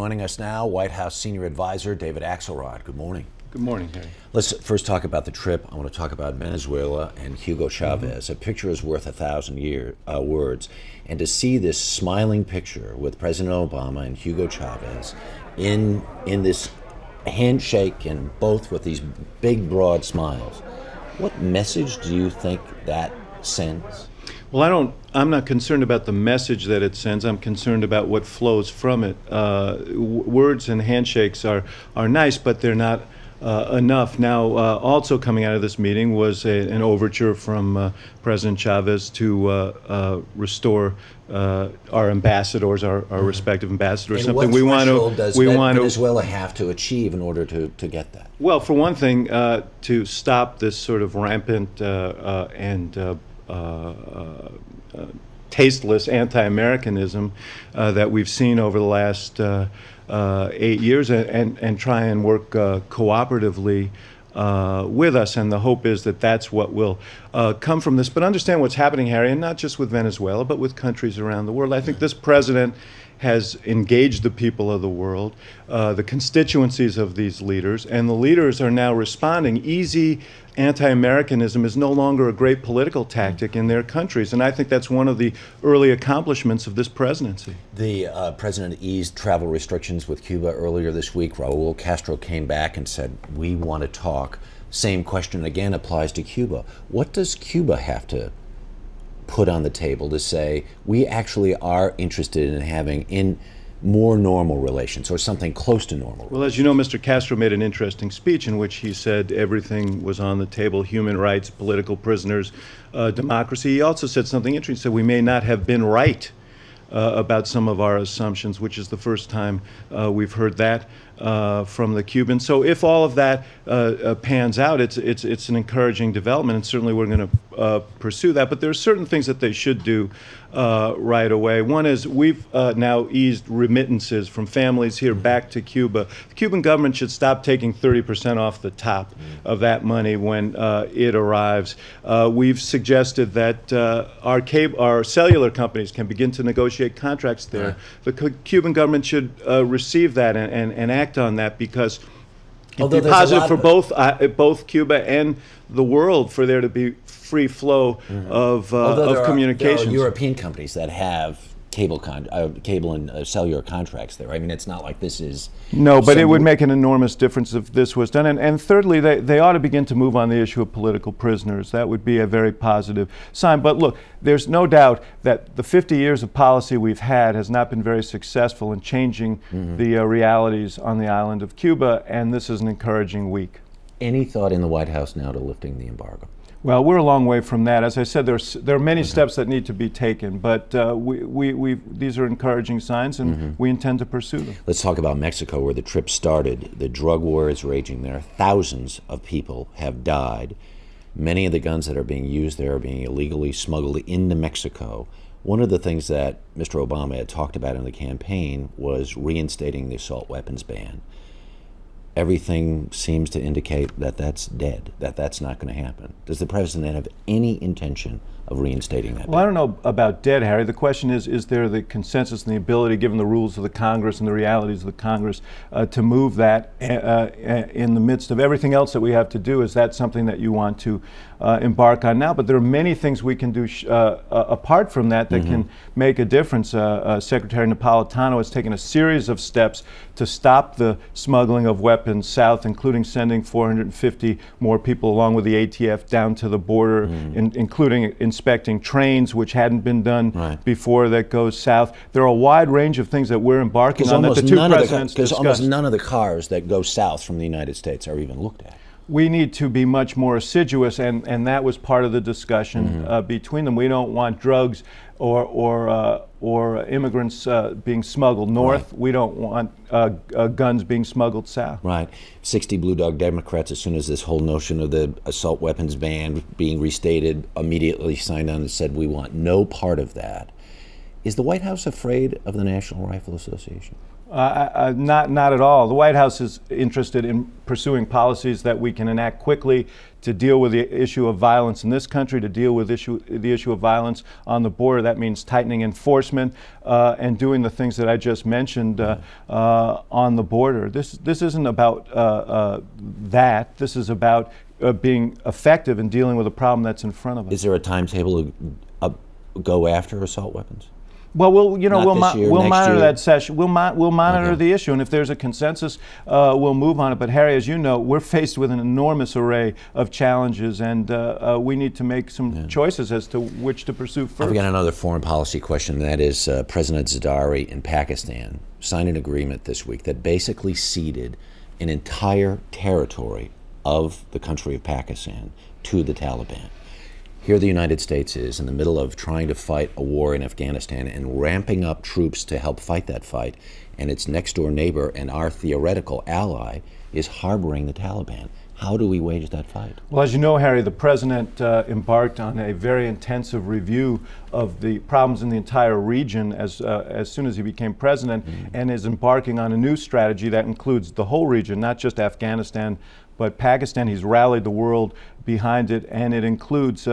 Joining us now, White House Senior Advisor David Axelrod. Good morning. Good morning, Harry. Let's first talk about the trip. I want to talk about Venezuela and Hugo Chavez. A picture is worth 1,000 words. And to see this smiling picture with President Obama and Hugo Chavez in this handshake, and both with these big, broad smiles, what message do you think that sends? Well, I'm not concerned about the message that it sends. I'm concerned about what flows from it. Words and handshakes are nice, but they're not enough. Now, also coming out of this meeting was an overture from President Chavez to restore our ambassadors, our respective ambassadors. And something what we want threshold to does Venezuela have to achieve in order to get that? Well, for one thing, to stop this sort of rampant and tasteless anti-Americanism that we've seen over the last 8 years, and try and work cooperatively with us. And the hope is that that's what will come from this. But understand what's happening, Harry, and not just with Venezuela, but with countries around the world. I think this president has engaged the people of the world, the constituencies of these leaders, and the leaders are now responding. Easy anti-Americanism is no longer a great political tactic in their countries, and I think that's one of the early accomplishments of this presidency. The president eased travel restrictions with Cuba earlier this week. Raul Castro came back and said, we want to talk. Same question again applies to Cuba. What does Cuba have to put on the table to say we actually are interested in having in more normal relations, or something close to normal relations? Well, as you know, Mr. Castro made an interesting speech in which he said everything was on the table: human rights, political prisoners, democracy. He also said something interesting. He said we may not have been right about some of our assumptions, which is the first time we've heard that from the Cubans. So if all of that pans out, it's an encouraging development, and certainly we're going to pursue that. But there are certain things that they should do right away. One is we've now eased remittances from families here back to Cuba. The Cuban government should stop taking 30% off the top of that money when it arrives. We've suggested that our cellular companies can begin to negotiate contracts there. The Cuban government should receive that and act on that, because it'd be positive for both Cuba and the world for there to be free flow of communications. There are European companies that have cable and cellular contracts there. I mean, it's not like this is... No, but it would make an enormous difference if this was done. And thirdly, they ought to begin to move on the issue of political prisoners. That would be a very positive sign. But look, there's no doubt that the 50 years of policy we've had has not been very successful in changing the realities on the island of Cuba, and this is an encouraging week. Any thought in the White House now to lifting the embargo? Well, we're a long way from that. As I said, there are many steps that need to be taken, but these are encouraging signs, and we intend to pursue them. Let's talk about Mexico, where the trip started. The drug war is raging there. Thousands of people have died. Many of the guns that are being used there are being illegally smuggled into Mexico. One of the things that Mr. Obama had talked about in the campaign was reinstating the assault weapons ban. Everything seems to indicate that that's dead, that that's not going to happen. Does the president have any intention of reinstating that? Well, I don't know about dead, Harry. The question is there the consensus and the ability, given the rules of the Congress and the realities of the Congress, to move that in the midst of everything else that we have to do? Is that something that you want to embark on now? But there are many things we can do apart from that can make a difference. Secretary Napolitano has taken a series of steps to stop the smuggling of weapons south, including sending 450 more people along with the ATF down to the border, including inspecting trains, which hadn't been done before, that goes south. There are a wide range of things that we're embarking on that the two presidents discussed. Because almost none of the cars that go south from the United States are even looked at. We need to be much more assiduous, and that was part of the discussion between them. We don't want drugs or immigrants being smuggled north. We don't want guns being smuggled south. Right. 60 Blue Dog Democrats, as soon as this whole notion of the assault weapons ban being restated, immediately signed on and said we want no part of that. Is the White House afraid of the National Rifle Association? Not at all. The White House is interested in pursuing policies that we can enact quickly to deal with the issue of violence in this country, to deal with the issue of violence on the border. That means tightening enforcement and doing the things that I just mentioned on the border. This isn't about that. This is about being effective in dealing with a problem that's in front of us. Is there a timetable to go after assault weapons? Well, we'll next monitor year? that session. We'll monitor Okay. the issue, and if there's a consensus, we'll move on it. But Harry, as you know, we're faced with an enormous array of challenges, and we need to make some choices as to which to pursue first. I've got another foreign policy question, and that is President Zardari in Pakistan signed an agreement this week that basically ceded an entire territory of the country of Pakistan to the Taliban. Here the United States is in the middle of trying to fight a war in Afghanistan and ramping up troops to help fight that fight, and its next door neighbor and our theoretical ally is harboring the Taliban. How do we wage that fight? Well, as you know, Harry, the president embarked on a very intensive review of the problems in the entire region as soon as he became president, and is embarking on a new strategy that includes the whole region, not just Afghanistan, but Pakistan. He's rallied the world behind it, and it includes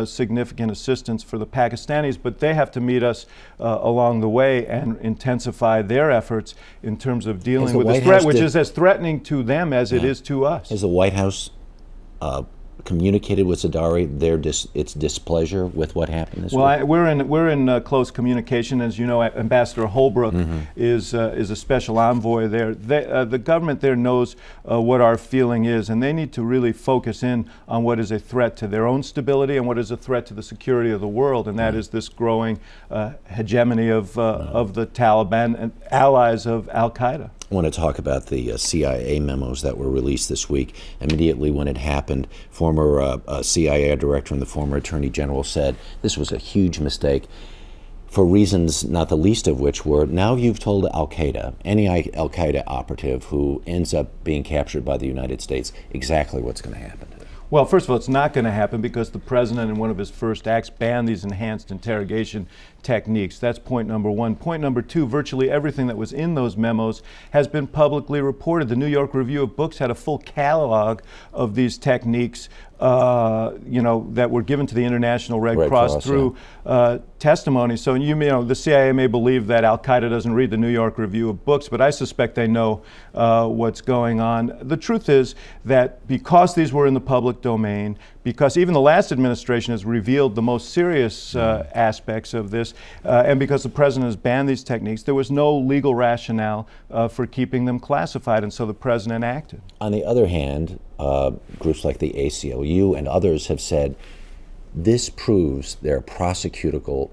significant assistance for the Pakistanis, but they have to meet us along the way and intensify their efforts in terms of dealing with this threat, which is as threatening to them as it is to us. Has the White House communicated with Zardari its displeasure with what happened this week? Well, we're in close communication. As you know, Ambassador Holbrooke is a special envoy there. The government there knows what our feeling is, and they need to really focus in on what is a threat to their own stability and what is a threat to the security of the world, and that is this growing hegemony of the Taliban and allies of Al-Qaeda. I want to talk about the CIA memos that were released this week. Immediately when it happened, former CIA director and the former Attorney General said this was a huge mistake for reasons not the least of which were, now you've told Al-Qaeda, any Al-Qaeda operative who ends up being captured by the United States, exactly what's going to happen to them. Well, first of all, it's not going to happen because the president, in one of his first acts, banned these enhanced interrogation techniques. That's point number one. Point number two, virtually everything that was in those memos has been publicly reported. The New York Review of Books had a full catalog of these techniques, that were given to the International Red Cross through testimony. So the CIA may believe that Al-Qaeda doesn't read the New York Review of Books, but I suspect they know what's going on. The truth is that because these were in the public domain, because even the last administration has revealed the most serious aspects of this, and because the president has banned these techniques, there was no legal rationale for keeping them classified, and so the president acted. On the other hand, groups like the ACLU and others have said this proves there are prosecutable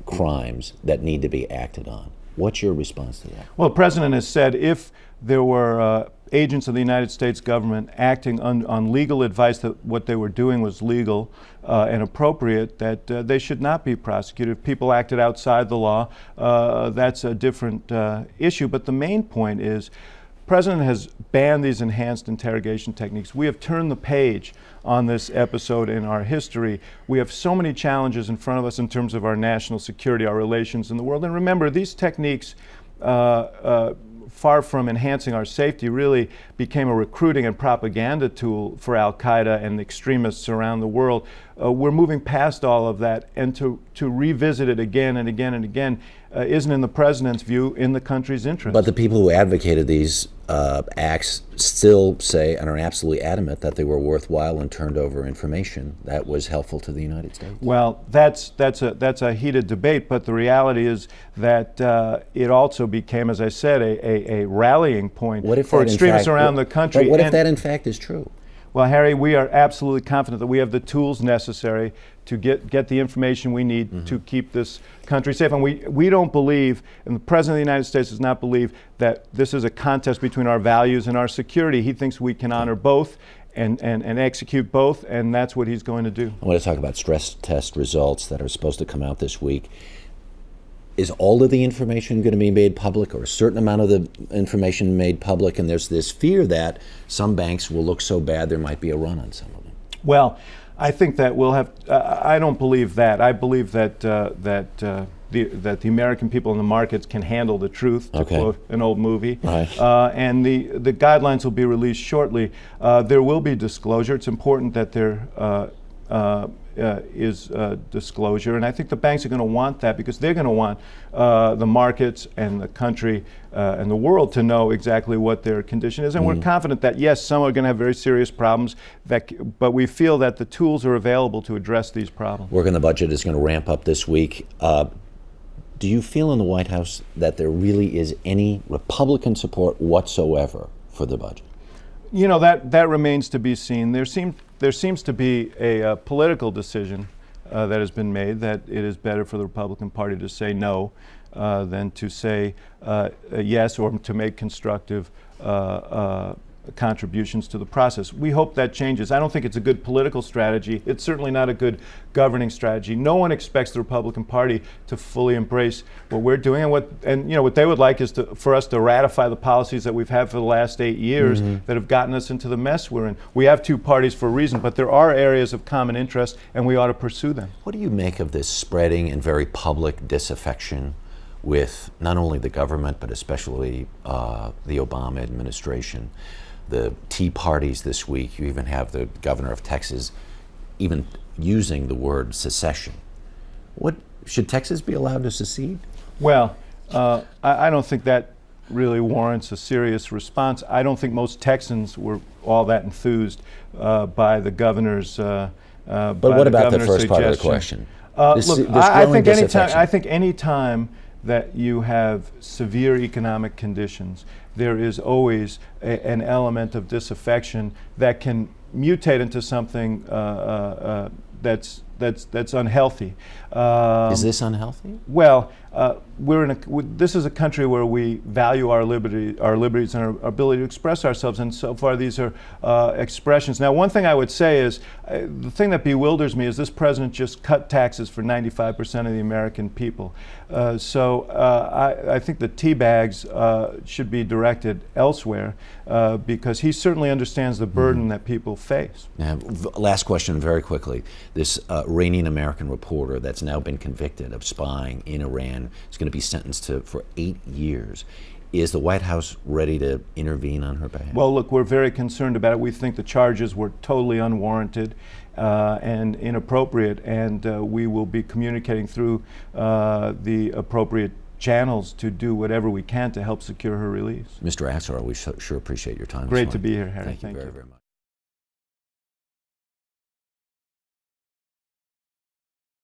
crimes that need to be acted on. What's your response to that? Well, the president has said if there were agents of the United States government acting on legal advice that what they were doing was legal and appropriate, that they should not be prosecuted. If people acted outside the law, that's a different issue. But the main point is, the president has banned these enhanced interrogation techniques. We have turned the page on this episode in our history. We have so many challenges in front of us in terms of our national security, our relations in the world. And remember, these techniques, far from enhancing our safety, really became a recruiting and propaganda tool for Al-Qaeda and extremists around the world. We're moving past all of that, and to revisit it again and again and again isn't, in the president's view, in the country's interest. But the people who advocated these acts still say and are absolutely adamant that they were worthwhile and turned over information that was helpful to the United States. Well, that's a heated debate, but the reality is that it also became, as I said, a rallying point for extremists around the country. But what if that in fact is true? Well, Harry, we are absolutely confident that we have the tools necessary to get the information we need to keep this country safe. And we don't believe, and the President of the United States does not believe, that this is a contest between our values and our security. He thinks we can honor both and execute both, and that's what he's going to do. I want to talk about stress test results that are supposed to come out this week. Is all of the information going to be made public, or a certain amount of the information made public? And there's this fear that some banks will look so bad there might be a run on some of them. Well, I think that we'll have. I don't believe that. I believe that that the American people in the markets can handle the truth, to quote an old movie. Right. And the guidelines will be released shortly. There will be disclosure. It's important that there is disclosure, and I think the banks are going to want that because they're going to want the markets and the country and the world to know exactly what their condition is. And we're confident that, yes, some are going to have very serious problems, but we feel that the tools are available to address these problems. Work on the budget is going to ramp up this week. Do you feel in the White House that there really is any Republican support whatsoever for the budget? You know, that remains to be seen. There seems to be a political decision that has been made that it is better for the Republican Party to say no than to say yes, or to make constructive contributions to the process. We hope that changes. I don't think it's a good political strategy. It's certainly not a good governing strategy. No one expects the Republican Party to fully embrace what we're doing, and what they would like is for us to ratify the policies that we've had for the last 8 years that have gotten us into the mess we're in. We have two parties for a reason, but there are areas of common interest, and we ought to pursue them. What do you make of this spreading and very public disaffection with not only the government, but especially the Obama administration? The Tea Parties this week, you even have the governor of Texas even using the word secession. Should Texas be allowed to secede? Well, I don't think that really warrants a serious response. I don't think most Texans were all that enthused by the governor's But what about the first part of the question? I think any time that you have severe economic conditions, there is always an element of disaffection that can mutate into something that's unhealthy. Is this unhealthy? Well, this is a country where we value our liberties and our ability to express ourselves, and so far these are expressions. Now, one thing I would say is, the thing that bewilders me is this president just cut taxes for 95% of the American people. So I think the tea bags should be directed elsewhere because he certainly understands the burden that people face. Now, last question very quickly. This Iranian American reporter that's now been convicted of spying in Iran is going to be sentenced for 8 years. Is the White House ready to intervene on her behalf? Well, look, we're very concerned about it. We think the charges were totally unwarranted and inappropriate, and we will be communicating through the appropriate channels to do whatever we can to help secure her release. Mr. Axelrod, we sure appreciate your time. Great to be here, Harry. Thank you very much.